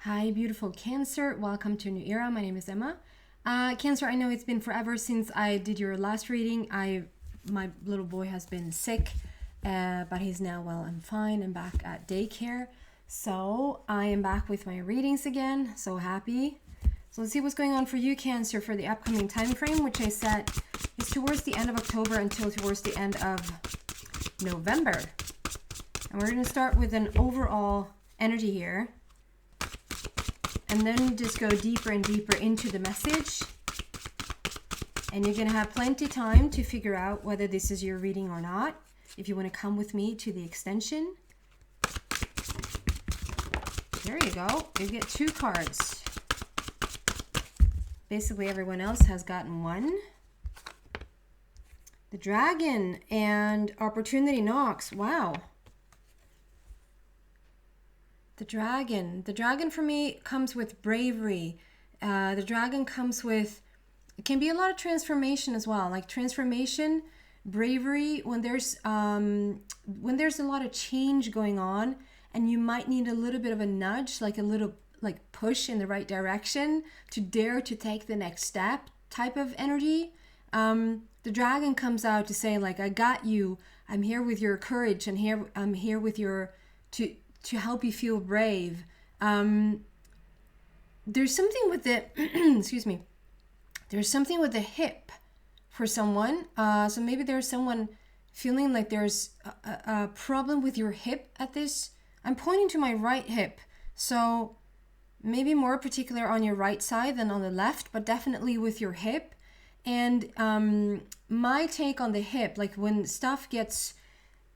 Hi, beautiful Cancer. Welcome to a new era. My name is Emma. Cancer, I know it's been forever since I did your last reading. My little boy has been sick, but he's now well and fine and back at daycare. So I am back with my readings again. So happy. So let's see what's going on for you, Cancer, for the upcoming time frame, which I set is towards the end of October until towards the end of November. And we're going to start with an overall energy here. And then just go deeper and deeper into the message. And you're going to have plenty of time to figure out whether this is your reading or not. If you want to come with me to the extension. There you go. You get 2 cards. Basically, everyone else has gotten 1. The Dragon and Opportunity Knocks. Wow. The dragon for me comes with bravery. The dragon comes with, it can be a lot of transformation as well. Like transformation, bravery, when there's a lot of change going on and you might need a little bit of a nudge, like a little like push in the right direction to dare to take the next step type of energy. The dragon comes out to say like, I got you. I'm here with your courage and I'm here with your, to help you feel brave. There's something with the, excuse me, there's something with the hip for someone. So maybe there's someone feeling like there's a problem with your hip at this. I'm pointing to my right hip. So maybe more particular on your right side than on the left, but definitely with your hip. And my take on the hip, like when stuff gets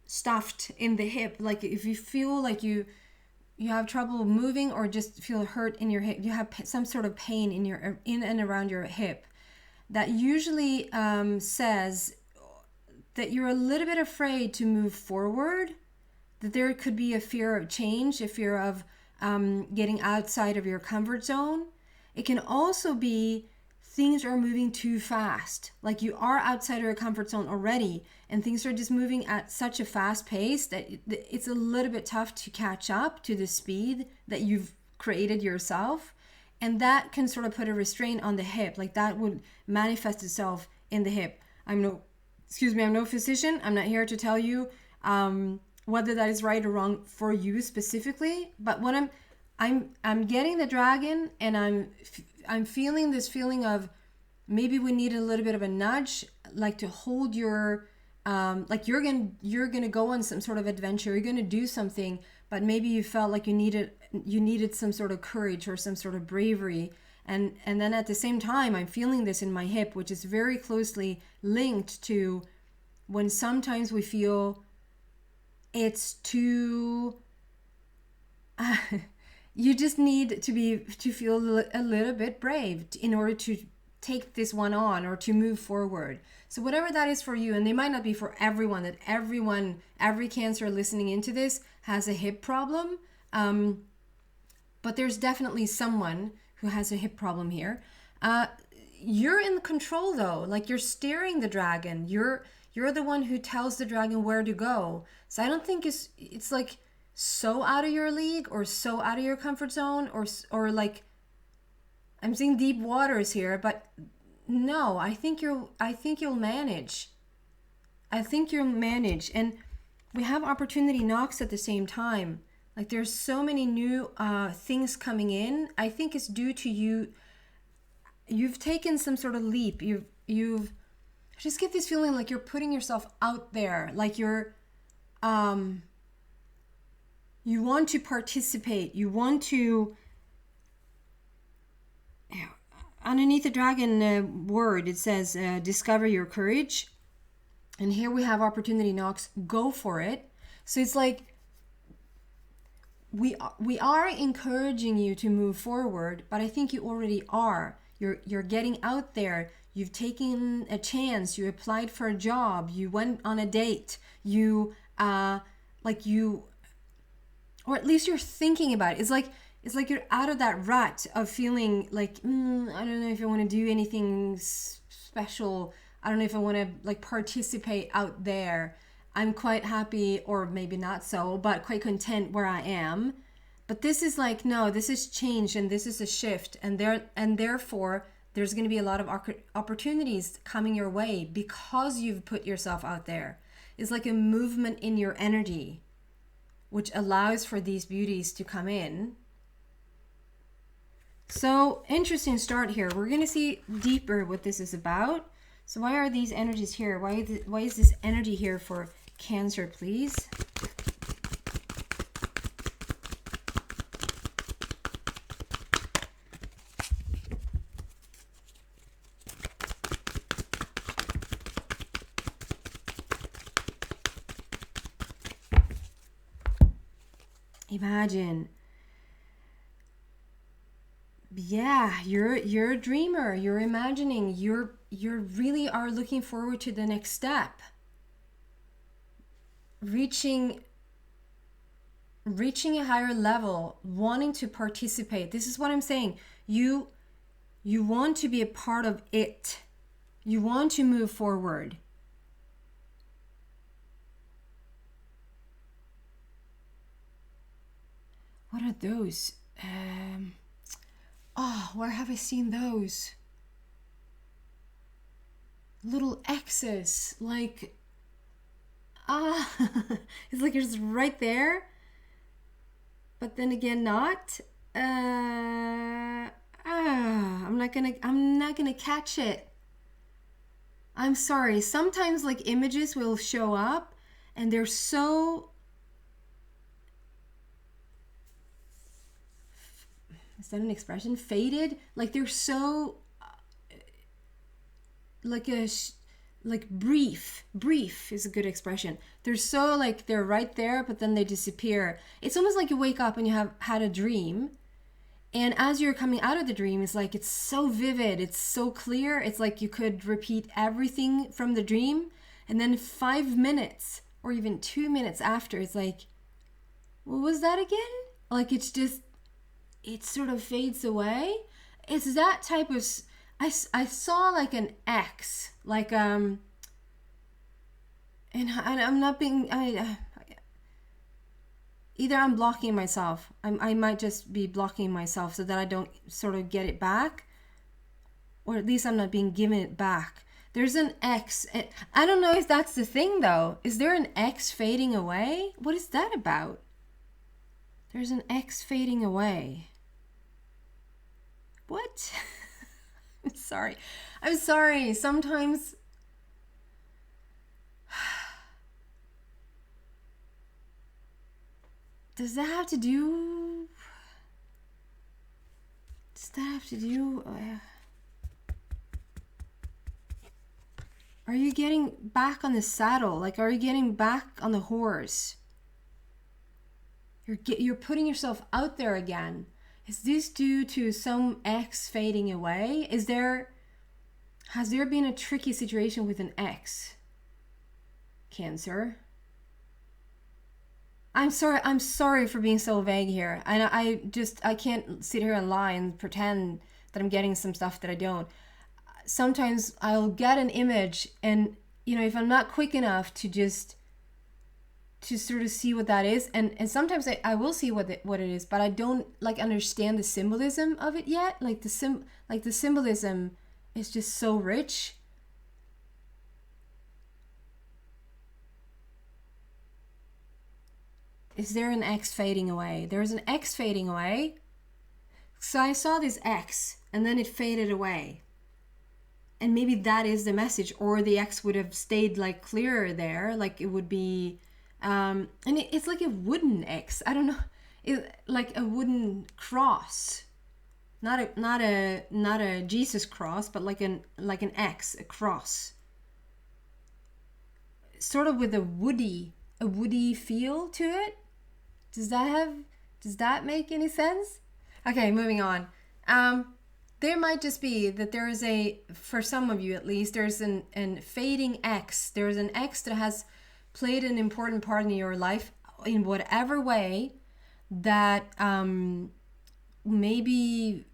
stuffed in the hip, like if you feel like you have trouble moving or just feel hurt in your hip, you have some sort of pain in and around your hip, that usually says that you're a little bit afraid to move forward, that there could be a fear of change, a fear of getting outside of your comfort zone. It can also be things are moving too fast, like you are outside of your comfort zone already and things are just moving at such a fast pace that it's a little bit tough to catch up to the speed that you've created yourself. And that can sort of put a restraint on the hip, like that would manifest itself in the hip. I'm no physician. I'm not here to tell you whether that is right or wrong for you specifically, but what I'm getting the dragon, and I'm feeling this feeling of maybe we need a little bit of a nudge, like to hold your, like you're gonna go on some sort of adventure, you're gonna do something, but maybe you felt like you needed some sort of courage or some sort of bravery, and then at the same time I'm feeling this in my hip, which is very closely linked to when sometimes we feel it's too. You just need to feel a little bit brave in order to take this one on or to move forward. So whatever that is for you, and they might not be for everyone, that every Cancer listening into this has a hip problem, but there's definitely someone who has a hip problem here. You're in control though, like you're steering the dragon. You're the one who tells the dragon where to go. So I don't think it's like so out of your league or so out of your comfort zone or like I'm seeing deep waters here, but no, I think you'll manage. I think you'll manage. And we have opportunity knocks at the same time. Like there's so many new things coming in. I think it's due to you've taken some sort of leap. You've I just get this feeling like you're putting yourself out there, like you're you want to participate. You want to, underneath the dragon word, it says, discover your courage. And here we have opportunity knocks. Go for it. So it's like, we are encouraging you to move forward, but I think you already are. You're getting out there. You've taken a chance. You applied for a job. You went on a date. Or at least you're thinking about it. It's like you're out of that rut of feeling like, I don't know if I want to do anything special. I don't know if I want to like participate out there. I'm quite happy, or maybe not so, but quite content where I am. But this is like, no, this is change and this is a shift, and therefore there's going to be a lot of opportunities coming your way because you've put yourself out there. It's like a movement in your energy, which allows for these beauties to come in. So interesting start here. We're going to see deeper what this is about. So why are these energies here? Why is this energy here for Cancer, please? Imagine. Yeah, you're a dreamer. You're imagining. You really are looking forward to the next step. Reaching a higher level, wanting to participate. This is what I'm saying. You want to be a part of it. You want to move forward. What are those? Where have I seen those? Little X's, like, it's like it's right there, but then again not. I'm not gonna catch it. I'm sorry. Sometimes like images will show up and they're so, is that an expression? Faded? Like they're so, like brief is a good expression. They're so like, they're right there, but then they disappear. It's almost like you wake up and you have had a dream. And as you're coming out of the dream, it's like, it's so vivid. It's so clear. It's like you could repeat everything from the dream. And then 5 minutes or even 2 minutes after, it's like, what was that again? Like, it's just, it sort of fades away. It's that type of, I saw like an X, like, and I'm not being, either I'm blocking myself. I might just be blocking myself so that I don't sort of get it back, or at least I'm not being given it back. There's an X. I don't know if that's the thing though. Is there an X fading away? What is that about? There's an X fading away. What? I'm sorry. Sometimes does that have to do are you getting back on the saddle? Like, are you getting back on the horse? You're putting yourself out there again. Is this due to some X fading away? Has there been a tricky situation with an X? Cancer. I'm sorry for being so vague here. And I can't sit here and lie and pretend that I'm getting some stuff that I don't. Sometimes I'll get an image and, if I'm not quick enough to sort of see what that is, and sometimes I will see what it is, but I don't like understand the symbolism of it yet. Like the symbolism is just so rich. Is there an X fading away? There's an X fading away. So I saw this X and then it faded away. And maybe that is the message, or the X would have stayed like clearer there, like it would be. And it's like a wooden X. I don't know, like a wooden cross, not a Jesus cross, but like an X, a cross, sort of with a woody feel to it. Does that make any sense? Okay, moving on. There might just be that there is for some of you at least, there's an fading X. There's an X that has played an important part in your life in whatever way that maybe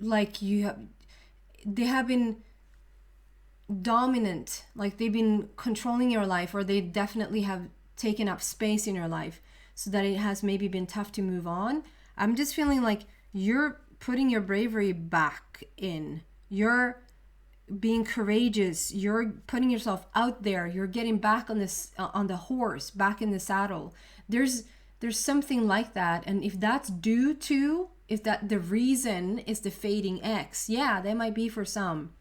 like they have been dominant, like they've been controlling your life, or they definitely have taken up space in your life. so that it has maybe been tough to move on. I'm just feeling like you're putting your bravery back in. You're being courageous. You're putting yourself out there. You're getting back on this on the horse, back in the saddle. There's something like that. And if that's due to, if that the reason is the fading ex, yeah, that might be for some.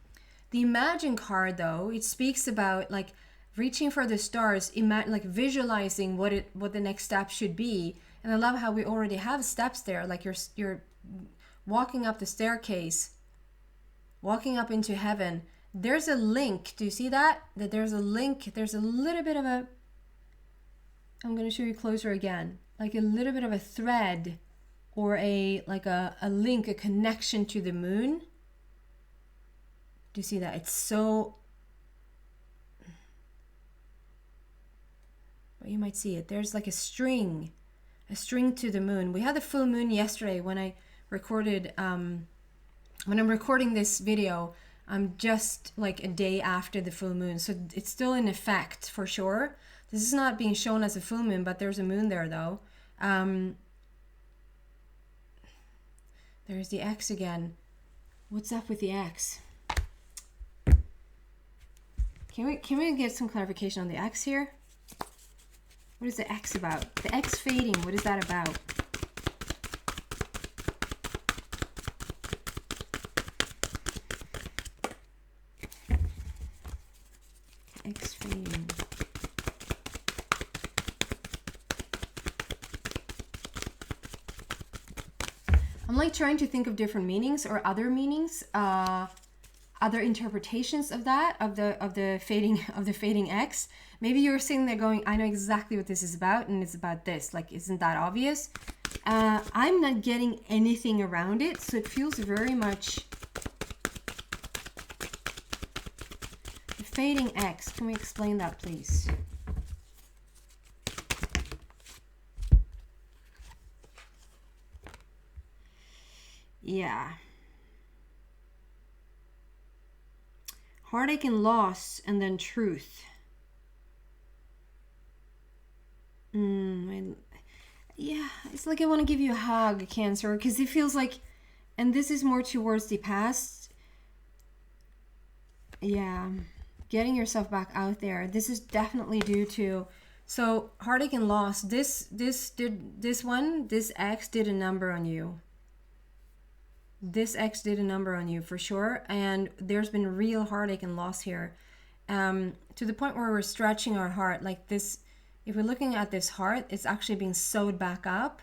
The Imagine card, though, it speaks about like reaching for the stars, like visualizing what the next step should be. And I love how we already have steps there. Like you're walking up the staircase, walking up into heaven. There's a link. Do you see that? That there's a link. There's a little bit of a, I'm going to show you closer again, like a little bit of a thread or a link, a connection to the moon. Do you see that? It's so, well, you might see it. There's like a string to the moon. We had the full moon yesterday when I recorded, when I'm recording this video, I'm just like a day after the full moon. So it's still in effect for sure. This is not being shown as a full moon, but there's a moon there though. There's the X again. What's up with the X? Can we get some clarification on the X here? What is the X about? The X fading, what is that about? X fading. I'm like trying to think of different meanings or other meanings, other interpretations of that, of the fading X. Maybe you're sitting there going, I know exactly what this is about, and it's about this. Like, isn't that obvious? I'm not getting anything around it, so it feels very much the fading X. Can we explain that, please? Yeah. Heartache and loss, and then truth. Yeah, it's like I want to give you a hug, Cancer, because it feels like, and this is more towards the past. Yeah, getting yourself back out there. This is definitely due to, so heartache and loss. This X did a number on you. This X did a number on you for sure, and there's been real heartache and loss here, to the point where we're stretching our heart like this. If we're looking at this heart, it's actually being sewed back up.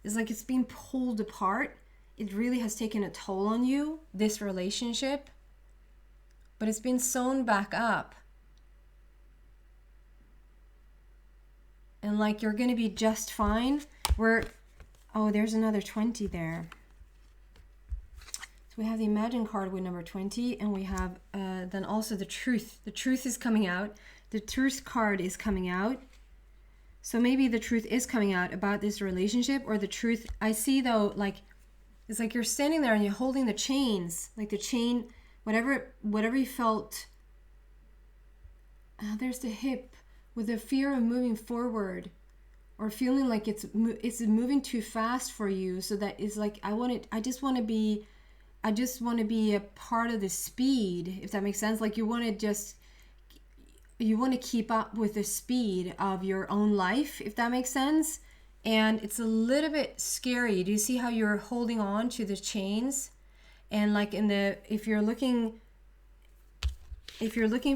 It's like it's being pulled apart. It really has taken a toll on you, this relationship, but it's been sewn back up, and like you're gonna be just fine. Oh, there's another 20 there. We have the Imagine card with number 20, and we have then also the Truth. The Truth is coming out. The Truth card is coming out. So maybe the truth is coming out about this relationship, or the truth, I see though, like, it's like you're standing there and you're holding the chains, like the chain, whatever you felt. There's the hip with the fear of moving forward, or feeling like it's moving too fast for you. So that is like, I just want to be a part of the speed, if that makes sense. Like you want to keep up with the speed of your own life, if that makes sense. And it's a little bit scary. Do you see how you're holding on to the chains? And like if you're looking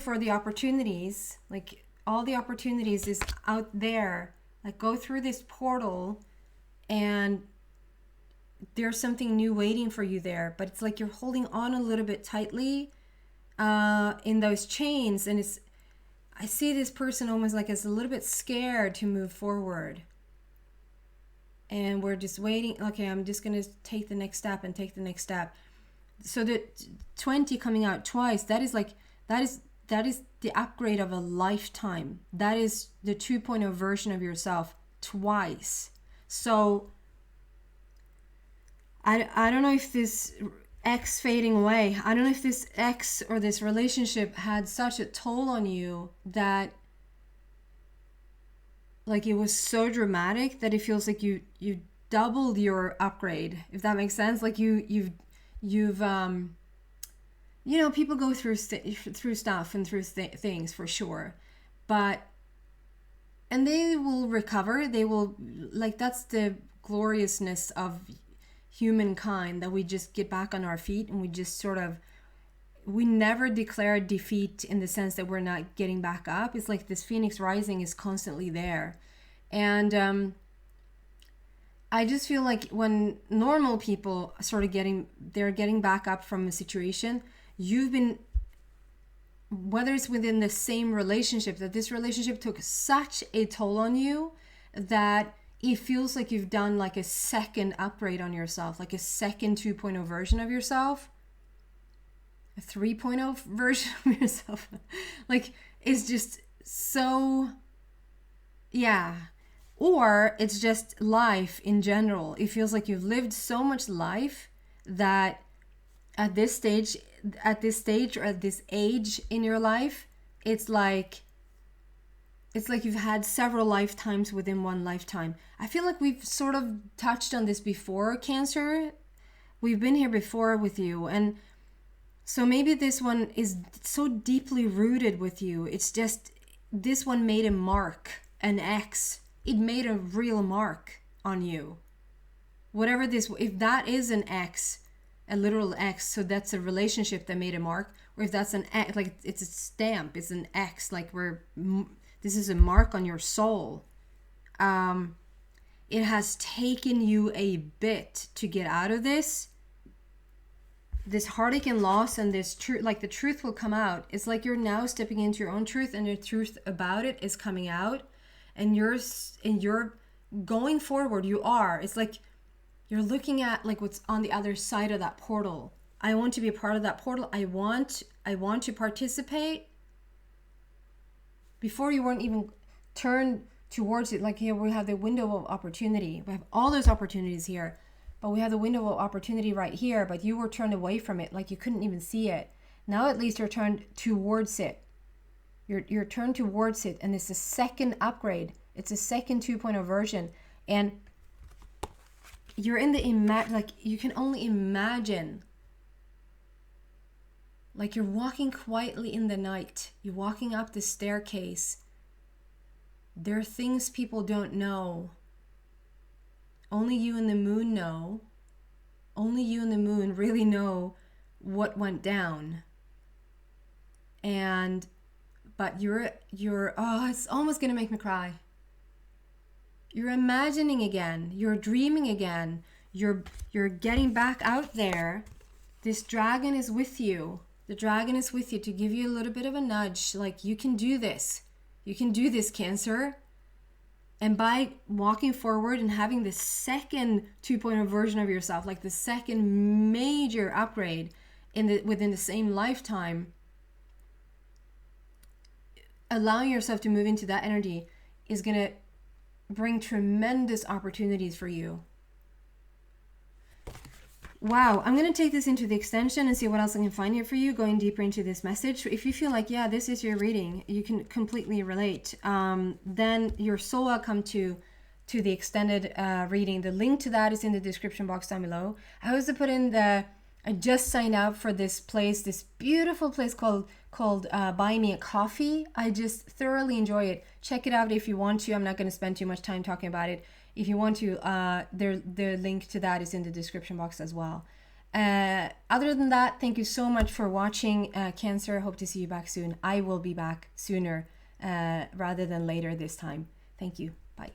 for the opportunities, like all the opportunities is out there. Like go through this portal and there's something new waiting for you there, but it's like you're holding on a little bit tightly in those chains, and I see this person almost like it's a little bit scared to move forward, and we're just waiting. Okay, I'm just gonna take the next step and take the next step. So the 20 coming out twice, that is the upgrade of a lifetime. That is the 2.0 version of yourself twice. So I don't know if this X fading away, I don't know if this X or this relationship had such a toll on you that like it was so dramatic that it feels like you doubled your upgrade, if that makes sense. Like you've people go through stuff and through things for sure, and they will recover. They will, like, that's the gloriousness of humankind, that we just get back on our feet and we just sort of, we never declare defeat in the sense that we're not getting back up. It's like this phoenix rising is constantly there. And I just feel like when normal people sort of getting back up from a situation, you've been, whether it's within the same relationship, that this relationship took such a toll on you that it feels like you've done like a second upgrade on yourself, like a second 2.0 version of yourself, a 3.0 version of yourself. Like, it's just so, yeah. Or it's just life in general. It feels like you've lived so much life that at this stage or at this age in your life, it's like you've had several lifetimes within one lifetime. I feel like we've sort of touched on this before, Cancer. We've been here before with you. And so maybe this one is so deeply rooted with you. It's just, this one made a mark, an X. It made a real mark on you. Whatever this, if that is an X, a literal X, so that's a relationship that made a mark, or if that's an X, like it's a stamp, it's an X, like this is a mark on your soul. It has taken you a bit to get out of this heartache and loss, and this truth, like the truth will come out. It's like you're now stepping into your own truth, and the truth about it is coming out, and you're going forward. It's like you're looking at like what's on the other side of that portal. I want to be a part of that portal. I want to participate. Before, you weren't even turned towards it. Like, here we have the window of opportunity. We have all those opportunities here, but we have the window of opportunity right here, but you were turned away from it, like you couldn't even see it. Now at least you're turned towards it. You're turned towards it, and it's a second upgrade. It's a second 2.0 version, and you're in the like you can only imagine. Like, you're walking quietly in the night. You're walking up the staircase. There are things people don't know. Only you and the moon know. Only you and the moon really know what went down. But you're it's almost gonna make me cry. You're imagining again. You're dreaming again. You're getting back out there. This dragon is with you. The dragon is with you to give you a little bit of a nudge. Like, you can do this. You can do this, Cancer. And by walking forward and having the second 2.0 version of yourself, like the second major upgrade within the same lifetime, allowing yourself to move into that energy is going to bring tremendous opportunities for you. Wow, I'm going to take this into the extension and see what else I can find here for you, going deeper into this message. If you feel like, yeah, this is your reading, you can completely relate, then you're so welcome to the extended reading. The link to that is in the description box down below. I also put in I just signed up for this place, this beautiful place called Buy Me a Coffee. I just thoroughly enjoy it. Check it out if you want to. I'm not going to spend too much time talking about it. If you want to, the link to that is in the description box as well. Other than that, thank you so much for watching, Cancer. Hope to see you back soon. I will be back sooner rather than later this time. Thank you. Bye.